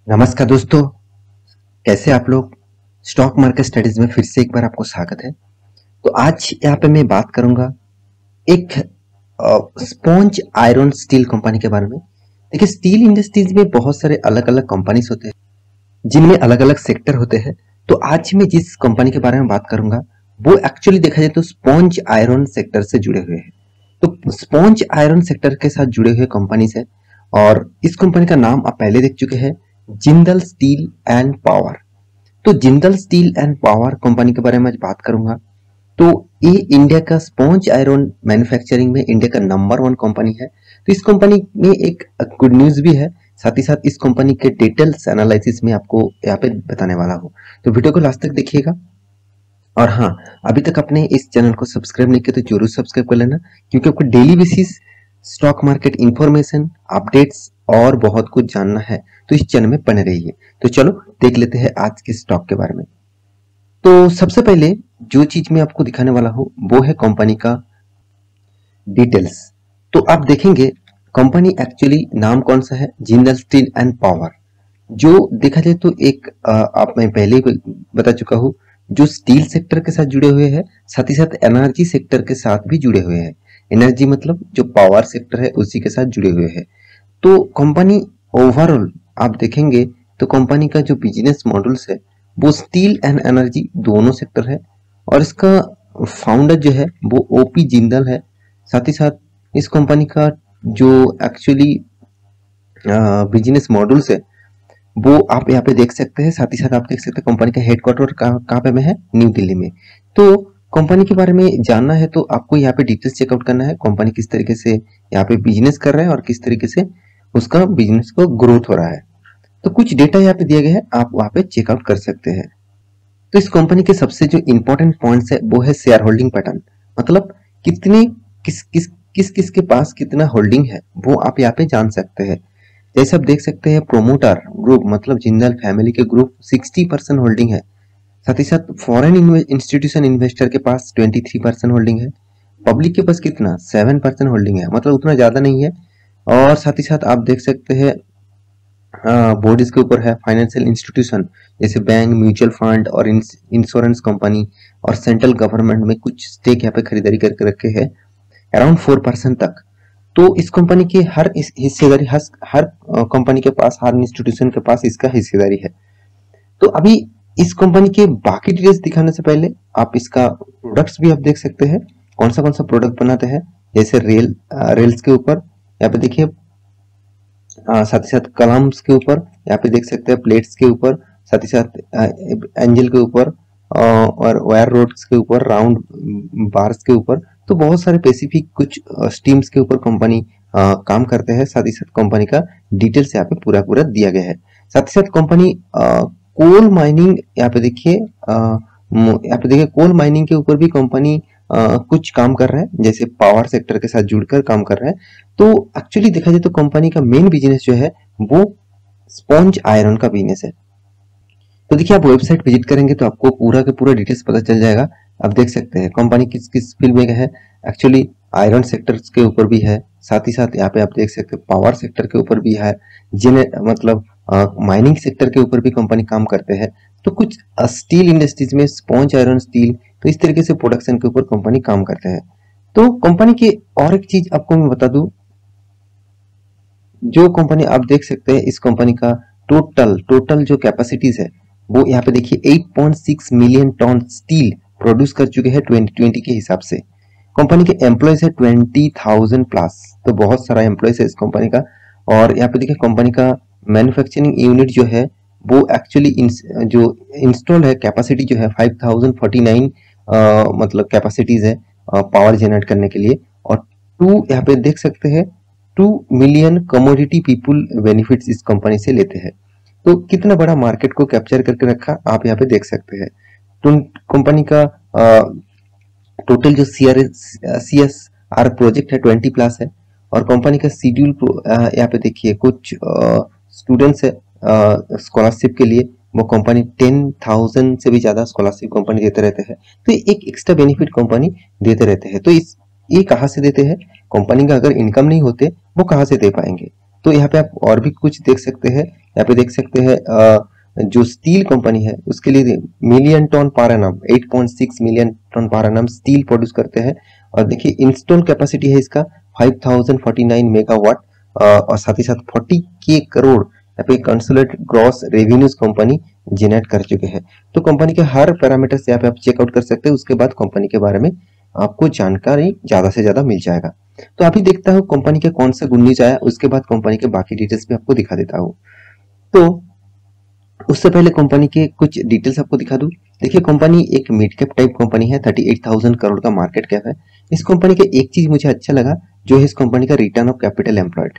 नमस्कार दोस्तों, कैसे आप लोग। स्टॉक मार्केट स्टडीज में फिर से एक बार आपको स्वागत है। तो आज यहाँ पे मैं बात करूंगा एक स्पॉन्ज आयरन स्टील कंपनी के बारे में। देखिए, स्टील इंडस्ट्रीज में बहुत सारे अलग अलग कंपनीज होते हैं जिनमें अलग अलग सेक्टर होते हैं। तो आज मैं जिस कंपनी के बारे में बात करूंगा वो एक्चुअली देखा जाए तो स्पॉन्ज आयरन सेक्टर से जुड़े हुए हैं। तो स्पॉन्ज आयरन सेक्टर के साथ जुड़े हुए कंपनीज है और इस कंपनी का नाम आप पहले देख चुके हैं, जिंदल स्टील एंड पावर। तो Jindal steel and power company के बारे में आज बात करूंगा। तो ये इंडिया का स्पॉन्ज आयरन मैन्युफैक्चरिंग में इंडिया का नंबर 1 कंपनी है। तो इस कंपनी में एक गुड न्यूज भी है, साथ ही साथ इस कंपनी के डिटेल्स एनालिसिस में आपको यहाँ पे बताने वाला हूँ। तो वीडियो को लास्ट तक देखिएगा। और हाँ, अभी तक आपने इस चैनल को सब्सक्राइब नहीं किया तो जरूर सब्सक्राइब कर लेना, क्योंकि आपको daily basis stock market information, updates और बहुत कुछ जानना है तो इस चैनल में बने रहिए। तो चलो देख लेते हैं आज के स्टॉक के बारे में। तो सबसे पहले जो चीज मैं आपको दिखाने वाला हूँ वो है कंपनी का डिटेल्स। तो आप देखेंगे कंपनी एक्चुअली नाम कौन सा है, जिंदल स्टील एंड पावर। जो देखा जाए तो एक आप मैं पहले ही बता चुका हूँ, जो स्टील सेक्टर के साथ जुड़े हुए हैं, साथ ही साथ एनर्जी सेक्टर के साथ भी जुड़े हुए हैं। एनर्जी मतलब जो पावर सेक्टर है उसी के साथ जुड़े हुए हैं। तो कंपनी ओवरऑल आप देखेंगे तो कंपनी का जो बिजनेस मॉडल्स है वो स्टील एंड एनर्जी दोनों सेक्टर है। और इसका फाउंडर जो है वो ओपी जिंदल है। साथ ही साथ इस कंपनी का जो एक्चुअली बिजनेस मॉडल्स है वो आप यहाँ पे देख सकते हैं। साथ ही साथ आप देख सकते हैं कंपनी का हेडक्वार्टर कहाँ पे में है, न्यू दिल्ली में। तो कंपनी के बारे में जानना है तो आपको यहाँ पे डिटेल्स चेकआउट करना है, कंपनी किस तरीके से यहाँ पे बिजनेस कर रहा है और किस तरीके से उसका बिजनेस को ग्रोथ हो रहा है। तो कुछ डेटा यहाँ पे दिए गए हैं, आप वहाँ पे चेकआउट कर सकते हैं। तो इस कंपनी के सबसे जो इंपॉर्टेंट पॉइंट्स है वो है शेयर होल्डिंग पैटर्न, मतलब कितने किस के पास कितना होल्डिंग है वो आप यहाँ पे जान सकते हैं। जैसे आप देख सकते हैं प्रोमोटर ग्रुप मतलब जिंदल फैमिली के ग्रुप 60% होल्डिंग है। साथ ही साथ फॉरेन इंस्टीट्यूशन इन्वेस्टर के पास 23% होल्डिंग है। पब्लिक के पास कितना 7% होल्डिंग है, मतलब उतना ज्यादा नहीं है। और साथ ही साथ आप देख सकते हैं बोर्ड इसके ऊपर है फाइनेंशियल इंस्टीट्यूशन जैसे बैंक, म्यूचुअल फंड और इंश्योरेंस कंपनी और सेंट्रल गवर्नमेंट में कुछ स्टेक यहाँ पे खरीदारी करके रखे हैं अराउंड 4% तक। तो इस कंपनी की हर हिस्सेदारी हर कंपनी के पास, हर इंस्टीट्यूशन के पास इसका हिस्सेदारी है। तो अभी इस कंपनी के बाकी डिटेल्स दिखाने से पहले आप इसका प्रोडक्ट्स भी आप देख सकते हैं, कौन सा प्रोडक्ट बनाते हैं। जैसे रेल्स के ऊपर यहाँ पे देखिए, साथ ही साथ कलम्स के ऊपर यहाँ पे देख सकते हैं, प्लेट्स के ऊपर, साथ ही साथ एंजल के ऊपर और वायर रोड्स के ऊपर, राउंड बार्स के ऊपर। तो बहुत सारे स्पेसिफिक कुछ स्टीम्स के ऊपर कंपनी काम करते हैं। साथ ही साथ कंपनी का डिटेल्स यहाँ पे पूरा पूरा दिया गया है। साथ ही साथ कंपनी कोल माइनिंग यहाँ पे देखिए, कोल माइनिंग के ऊपर भी कंपनी कुछ काम कर रहा है, जैसे पावर सेक्टर के साथ जुड़कर काम कर रहा है। तो एक्चुअली देखा जाए तो कंपनी का मेन बिजनेस जो है वो स्पॉन्ज आयरन का बिजनेस है। तो देखिए, आप वेबसाइट विजिट करेंगे तो आपको पूरा के पूरा डिटेल्स पता चल जाएगा। आप देख सकते हैं कंपनी किस किस फील्ड में है, एक्चुअली आयरन सेक्टर्स के ऊपर भी है। साथ ही साथ यहाँ पे आप देख सकते हैं पावर सेक्टर के ऊपर भी है, जिन्हें मतलब माइनिंग सेक्टर के ऊपर भी कंपनी काम करते हैं। तो कुछ स्टील इंडस्ट्रीज में स्पॉन्ज आयरन स्टील, तो इस तरीके से प्रोडक्शन के ऊपर कंपनी काम करते हैं। तो कंपनी की और एक चीज आपको मैं बता दूं, जो कंपनी आप देख सकते हैं इस कंपनी का टोटल जो कैपेसिटीज है वो यहाँ पे देखिए 8.6 मिलियन टन स्टील प्रोड्यूस कर चुके हैं 2020 के हिसाब से। कंपनी के एम्प्लॉयज है 20,000 प्लस, तो बहुत सारा एम्प्लॉयज है इस कंपनी का। और यहाँ पे देखिए कंपनी का मैन्युफैक्चरिंग यूनिट जो है वो एक्चुअली जो इंस्टॉल है कैपेसिटी जो है 5049 मतलब कैपेसिटीज है पावर जनरेट करने के लिए। और यहाँ पे देख सकते हैं 2 मिलियन कमोडिटी पीपुल बेनिफिट्स इस कंपनी से लेते हैं। तो कितना बड़ा मार्केट को कैप्चर करके रखा आप यहाँ पे देख सकते हैं। तो कंपनी का टोटल जो CSR प्रोजेक्ट है 20 प्लस है। और कंपनी का शेड्यूल यहाँ पे देखिए कुछ स्टूडेंट्स है स्कॉलरशिप के लिए, वो कंपनी 10,000 से भी ज्यादा स्कॉलरशिप कंपनी देते रहते हैं। तो एक एक्स्ट्रा बेनिफिट कंपनी देते रहते हैं। तो ये कहाँ से देते हैं, कंपनी का अगर इनकम नहीं होते वो कहाँ से दे पाएंगे। तो यहाँ पे आप और भी कुछ देख सकते हैं। यहाँ पे देख सकते हैं जो स्टील कंपनी है उसके लिए million tonne per annum 8.6 million tonne per annum steel produce करते हैं। और देखिए इंस्टॉल कैपेसिटी है इसका 5049 मेगावाट, और साथ ही साथ 40K करोड़ यहाँ पे consolidated gross revenues company generate कर चुके हैं। तो कंपनी के हर पैरामीटर्स यहाँ पे आप चेकआउट कर सकते हैं, उसके बाद कंपनी के बारे में आपको जानकारी ज्यादा से ज्यादा मिल जाएगा। तो अभी देखता हूँ कंपनी के कौन सा गुड न्यूज आया, उसके बाद कंपनी के बाकी डिटेल्स भी आपको दिखा देता हूँ। तो उससे पहले कंपनी के कुछ डिटेल्स आपको दिखा दूं। देखिए कंपनी एक मिड कैप टाइप कंपनी है, 38,000 करोड़ का मार्केट कैप है। इस कंपनी का एक चीज मुझे अच्छा लगा, जो है इस कंपनी का रिटर्न ऑफ कैपिटल एम्प्लॉयड।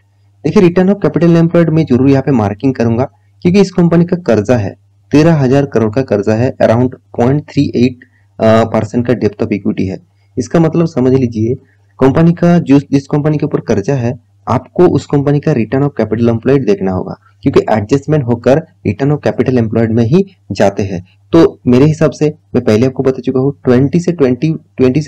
देखिए रिटर्न ऑफ कैपिटल एम्प्लॉयड में जरूर यहाँ पे मार्किंग करूंगा, क्योंकि इस कंपनी का कर्जा है 13,000 करोड़ का कर्जा है, अराउंड 0.38% का डेप्थ ऑफ इक्विटी है। इसका मतलब समझ लीजिए कंपनी का जो जिस कंपनी के ऊपर कर्जा है, आपको उस कंपनी का रिटर्न ऑफ कैपिटल एम्प्लॉयड देखना होगा, क्योंकि एडजस्टमेंट होकर रिटर्न ऑफ कैपिटल एम्प्लॉयड में ही जाते हैं। तो मेरे हिसाब से मैं पहले आपको बता चुका हूँ 20 से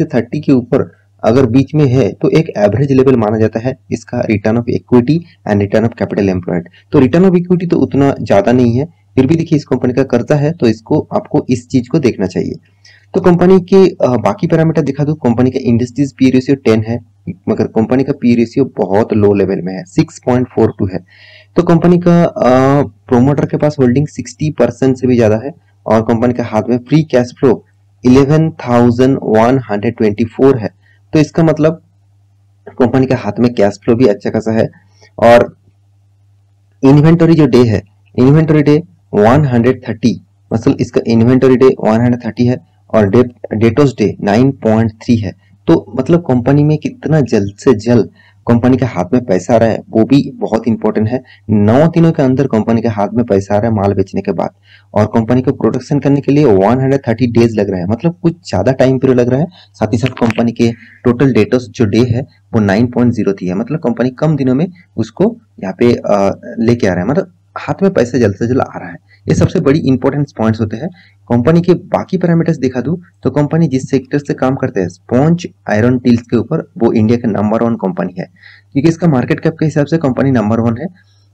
30 के ऊपर अगर बीच में है तो एक एवरेज लेवल माना जाता है इसका return of equity and return of capital employed. तो रिटर्न ऑफ इक्विटी तो उतना ज्यादा नहीं है, फिर भी देखिए इस कंपनी का कर्जा है, तो इसको आपको इस चीज को देखना चाहिए। तो कंपनी के बाकी पैरामीटर दिखा दूं। कंपनी का इंडस्ट्रीज पी रेशियो 10 है, मगर कंपनी का पी रेशियो बहुत लो लेवल में है, 6.42 है। तो कंपनी का प्रोमोटर के पास होल्डिंग 60% से भी ज्यादा है, और कंपनी के हाथ में फ्री कैश फ्लो 11,124 है। तो इसका मतलब कंपनी के हाथ में कैश फ्लो भी अच्छा खासा है। और इन्वेंटरी जो डे है, इन्वेंटरी डे 130, मतलब इसका इन्वेंटरी डे 130 है, और डेटोस डे 9.3 है। तो मतलब कंपनी में कितना जल्द से जल्द कंपनी के हाथ में पैसा आ रहा है वो भी बहुत इंपॉर्टेंट है। 9 दिनों के अंदर कंपनी के हाथ में पैसा आ रहा है माल बेचने के बाद, और कंपनी को प्रोडक्शन करने के लिए 130 डेज लग रहा है, मतलब कुछ ज्यादा टाइम पीरियड लग रहा है। साथ ही साथ कंपनी के टोटल डेटोस जो डे है वो 9.03 है, मतलब कंपनी कम दिनों में उसको यहाँ पे लेके आ रहा है, मतलब हाथ में पैसा जल्द से जल्द आ रहा है। ये सबसे बड़ी इंपॉर्टेंट पॉइंट्स होते हैं। कंपनी के बाकी पैरामीटर्स दिखा दूं तो कंपनी जिस सेक्टर से काम करते हैं स्पॉन्ज आयरन टील्स के ऊपर, वो इंडिया का नंबर 1 कंपनी है, क्योंकि इसका मार्केट कैप के हिसाब से कंपनी नंबर 1 है।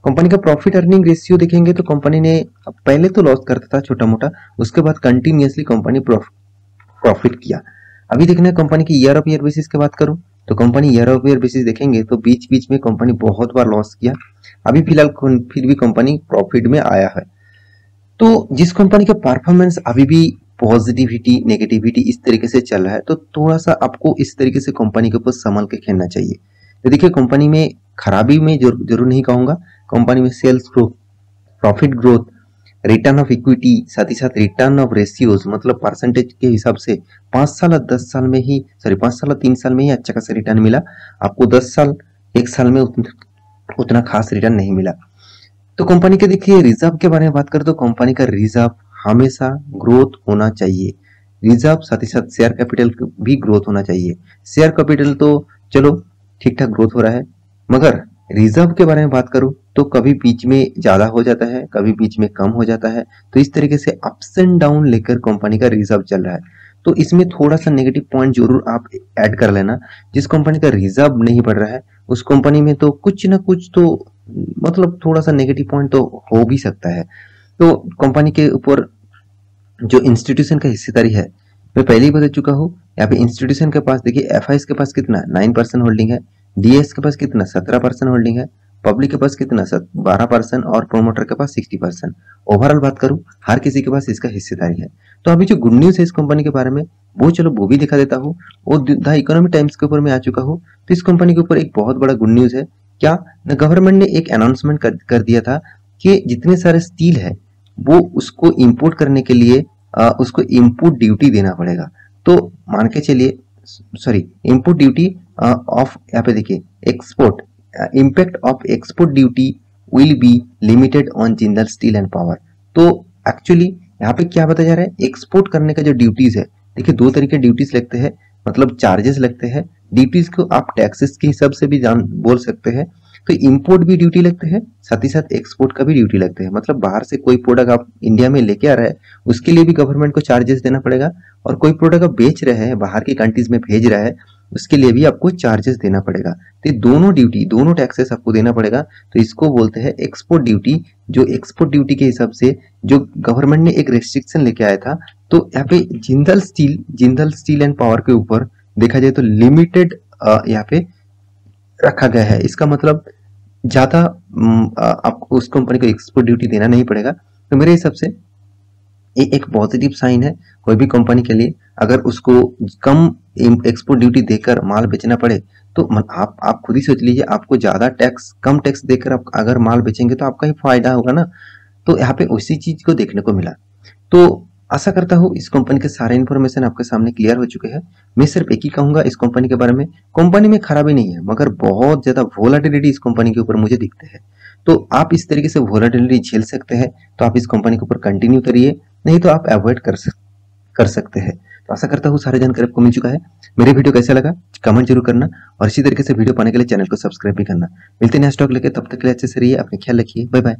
कंपनी का प्रॉफिट अर्निंग रेशियो देखेंगे तो कंपनी ने पहले तो लॉस करता था छोटा मोटा, उसके बाद कंटिन्यूअसली कंपनी प्रॉफिट किया। अभी देखना है कंपनी की ईयर ऑफ ईयर बेसिस की बात करूं तो company year of year basis देखेंगे तो बीच बीच में कंपनी बहुत बार लॉस किया, अभी फिलहाल फिर भी कंपनी प्रॉफिट में आया है। तो जिस कंपनी का परफॉर्मेंस अभी भी पॉजिटिविटी नेगेटिविटी इस तरीके से चल रहा है, तो थोड़ा सा आपको इस तरीके से कंपनी के ऊपर संभल के खेलना चाहिए। तो देखिए कंपनी में खराबी में जरूर नहीं कहूंगा, कंपनी में sales growth, profit growth, return of equity, साथ ही साथ रिटर्न ऑफ रेशियोज, मतलब परसेंटेज के हिसाब से 5 साल 10 साल में ही 5 साल 3 साल में ही अच्छा खासा रिटर्न मिला आपको, 10 साल 1 साल में उतना खास रिटर्न नहीं मिला। तो कंपनी के देखिए रिजर्व के बारे में बात करें तो कंपनी का रिजर्व हमेशा ग्रोथ होना चाहिए, रिजर्व साथ ही साथ शेयर कैपिटल भी ग्रोथ होना चाहिए। शेयर कैपिटल तो चलो ठीक ठाक ग्रोथ हो रहा है, मगर रिजर्व के बारे में बात करूं तो कभी बीच में ज्यादा हो जाता है, कभी बीच में कम हो जाता है। तो इस तरीके से अप्स एंड डाउन लेकर कंपनी का रिजर्व चल रहा है। तो इसमें थोड़ा सा नेगेटिव पॉइंट जरूर आप ऐड कर लेना। जिस कंपनी का रिजर्व नहीं बढ़ रहा है उस कंपनी में तो कुछ ना कुछ तो मतलब थोड़ा सा नेगेटिव पॉइंट तो हो भी सकता है। तो कंपनी के ऊपर जो इंस्टीट्यूशन का हिस्सेदारी है मैं पहले ही बता चुका हूँ। यहाँ पे इंस्टीट्यूशन के पास देखिए एफआईएस के पास कितना 9% होल्डिंग है, डीएस के पास कितना 17% होल्डिंग है, पब्लिक के पास कितना 12% और प्रोमोटर के पास 60%। ओवरऑल बात करूं हर किसी के पास इसका हिस्सेदारी है। तो अभी जो गुड न्यूज है इस कंपनी के बारे में वो चलो वो भी दिखा देता हूँ। वो द इकोनॉमी टाइम्स के ऊपर मैं आ चुका हूँ। तो इस कंपनी के ऊपर एक बहुत बड़ा गुड न्यूज है। क्या गवर्नमेंट ने एक अनाउंसमेंट कर दिया था कि जितने सारे स्टील है वो उसको इंपोर्ट करने के लिए उसको इंपोर्ट ड्यूटी देना पड़ेगा। तो मान के चलिए इंपोर्ट ड्यूटी ऑफ, यहाँ पे देखिए export, impact of export duty will be limited on Jindal steel and power. तो एक्चुअली यहाँ पे क्या बताया जा रहा है, एक्सपोर्ट करने का जो ड्यूटीज है, देखिए 2 तरीके ड्यूटीज लगते हैं, मतलब चार्जेस लगते हैं। ड्यूटीज को आप टैक्सेस के हिसाब से भी बोल सकते हैं। तो इंपोर्ट भी ड्यूटी लगते हैं, साथ ही साथ एक्सपोर्ट का भी ड्यूटी लगते हैं। मतलब बाहर से कोई प्रोडक्ट आप इंडिया में लेके आ रहा है उसके लिए भी गवर्नमेंट को चार्जेस देना पड़ेगा, और कोई प्रोडक्ट आप बेच रहे हैं बाहर की कंट्रीज में भेज रहा है उसके लिए भी आपको चार्जेस देना पड़ेगा। तो ये दोनों ड्यूटी, दोनों टैक्सेस आपको देना पड़ेगा। तो इसको बोलते हैं एक्सपोर्ट ड्यूटी। जो एक्सपोर्ट ड्यूटी के हिसाब से जो गवर्नमेंट ने एक रेस्ट्रिक्शन लेके आया था, तो यहाँ पे जिंदल स्टील एंड पावर के ऊपर देखा जाए तो लिमिटेड यहाँ पे रखा गया है। इसका मतलब ज्यादा आपको उस कंपनी को एक्सपोर्ट ड्यूटी देना नहीं पड़ेगा। तो मेरे हिसाब से ये एक पॉजिटिव साइन है कोई भी कंपनी के लिए। अगर उसको कम एक्सपोर्ट ड्यूटी देकर माल बेचना पड़े तो आप खुद ही सोच लीजिए, आपको ज्यादा टैक्स, कम टैक्स देकर आप अगर माल बेचेंगे तो आपका ही फायदा होगा ना। तो यहाँ पे उसी चीज को देखने को मिला। तो आशा करता हूँ इस कंपनी के सारे इन्फॉर्मेशन आपके सामने क्लियर हो चुके हैं। मैं सिर्फ एक ही कहूंगा इस कंपनी के बारे में, कंपनी में खराबी नहीं है, मगर बहुत ज्यादा वोलाटिलिटी इस कंपनी के ऊपर मुझे दिखते हैं। तो आप इस तरीके से वोलाटिलिटी झेल सकते हैं तो आप इस कंपनी के ऊपर कंटिन्यू करिए, नहीं तो आप अवॉइड कर सकते हैं। तो आशा करता हूँ सारी जानकारी आपको मिल चुका है। मेरे वीडियो कैसा लगा कमेंट जरूर करना, और इसी तरीके से वीडियो पाने के लिए चैनल को सब्सक्राइब भी करना। मिलते हैं नेक्स्ट स्टॉक लेके, तब तक के लिए अच्छे से रहिए, अपने ख्याल रखिए, बाय बाय।